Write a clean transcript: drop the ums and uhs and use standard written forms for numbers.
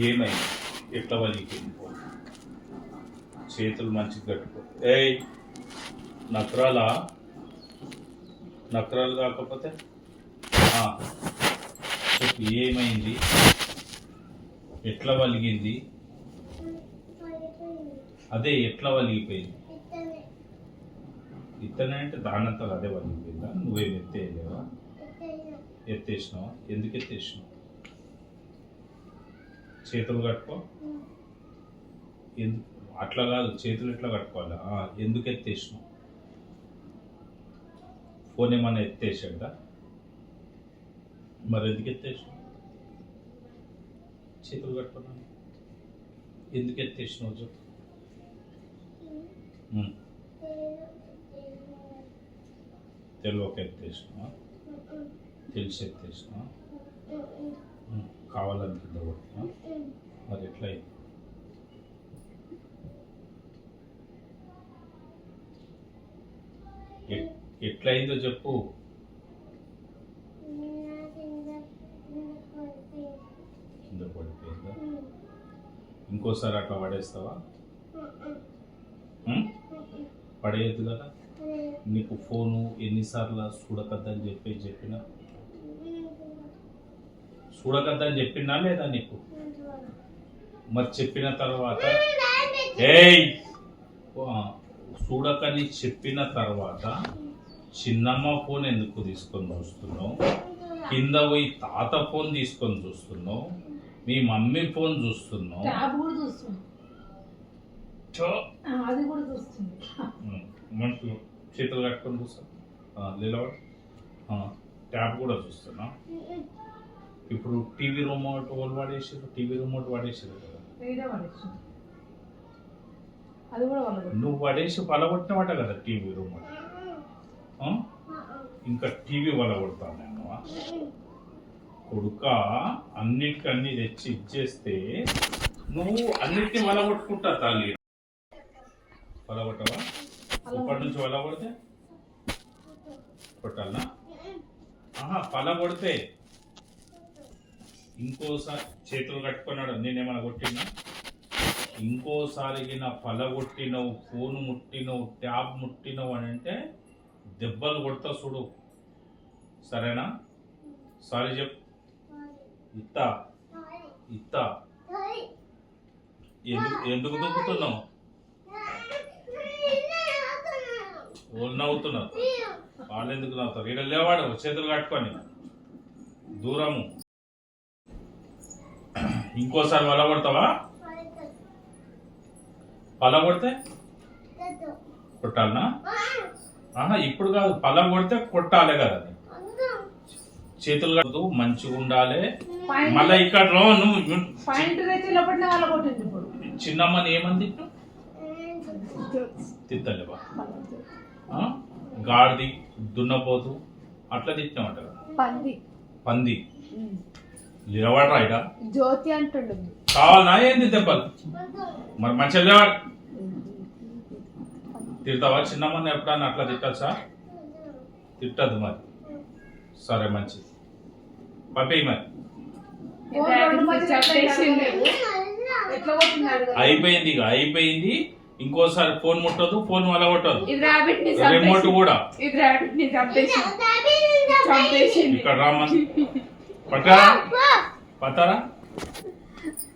ఏమైంది? ఎట్లా వలిగిపోయింది? చేతులు మంచిగా కట్టుకో. ఏయ్ నక్రాలు కాకపోతే చెప్పు, ఏమైంది? ఎట్లా వలిగింది? అదే ఎట్లా వలిగిపోయింది? ఇతనే అంటే దానంతా అదే వలిగిపోయిందా? నువ్వేం ఎత్తేయలేవా? ఎత్తేసినావా? ఎందుకు ఎత్తేసినావు? చేతులు కట్టుకో. ఎందుకు అట్లా కాదు, చేతులు ఎట్లా కట్టుకోవాలా? ఎందుకు ఎత్తేసినావు? ఫోన్ ఏమన్నా ఎత్తేసాడా? మరి ఎందుకు ఎత్తేసినావు? చేతులు కట్టుకున్నాను ఎందుకు ఎత్తేసినావు చెప్పు. తెలియక ఎత్తేసినావా? తెలిసి ఎత్తేసినావా? కావాలని కింద కొట్టినా? మరి ఎట్లా అయింది? ఎట్లయిందో చెప్పు. కింద పడిపోయిందా? ఇంకోసారి అట్లా పడేస్తావా? పడేయద్దు కదా. నీకు ఫోను ఎన్నిసార్లు చూడకద్దని చెప్పినా? చూడకద్దని చెప్పినా లేదా నీకు? మరి చెప్పిన తర్వాత చూడకని చెప్పిన తర్వాత చిన్నమ్మ ఫోన్ ఎందుకు తీసుకొని చూస్తున్నావు? కింద పోయి తాత ఫోన్ తీసుకొని చూస్తున్నావు? మీ మమ్మీ ఫోన్ చూస్తున్నావు? మంచి చేతులు కట్టుకొని చూస్తాను లేలవాడు. ట్యాబ్ కూడా చూస్తున్నా. ఇప్పుడు టీవీ రిమోట్ వాళ్ళు వాడేసారు. టీవీ రిమోట్ వాడేసారు కదా. నువ్వు పడేసి పలగొట్టినవాట కదా టీవీ రిమోట్. ఇంకా టీవీ వలగొడతాను నేను. కొడుక అన్నిటికన్నీ తెచ్చి ఇచ్చేస్తే నువ్వు అన్నిటిని వలగొట్టుకుంటా తల్లి. వలగొట్టవా? ఇప్పటి నుంచి వలగొడితే కొట్టాలనా? పలగొడితే ఇంకోసారి చేతులు కట్టుకున్నాడు. నేనేమన్నా కొట్టినా? ఇంకోసారి నా పలగొట్టినవు, ఫోన్ ముట్టినవు, ట్యాబ్ ముట్టినవు అని అంటే దెబ్బలు కొడతా చూడు. సరేనా? సారీ చెప్పు. ఇత్తా ఎందుకు దుక్కుతున్నావు? వాళ్ళు నవ్వుతున్నారు. వాళ్ళు ఎందుకు నవ్వుతారు? ఇక్కడ లేవాడు చేతులు కట్టుకొని దూరము. ఇంకోసారి వలగొడతావా? పలగొడితే కొట్టాలనా? ఇప్పుడు కాదు, పలగొడితే కొట్టాలి కదా. చేతులు కడుతూ మంచిగా ఉండాలి. మళ్ళీ ఇక్కడ నువ్వు చిన్నమ్మని ఏమని తిట్టలేవా? గాడిది, దున్నపోతు అట్లా తిట్టినామంట కదా. పంది లేవాడు రాయిడా? జ్యోతి అంటుండు. కావాలనా ఏంది దెబ్బలు? మరి మంచిగా లేవాడు. తిడతావా చిన్నమ్మని? ఎప్పుడన్నా అట్లా తిట్టచ్చా? తిట్టద్దు మరి. సరే మంచిది, పంపేయి మరి. అయిపోయింది, ఇక అయిపోయింది. ఇంకోసారి ఫోన్ ముట్టదు, ఫోన్ వల్ల కొట్టదు. రిమోట్ కూడా ఇక్కడ రామన్ పట్టారా?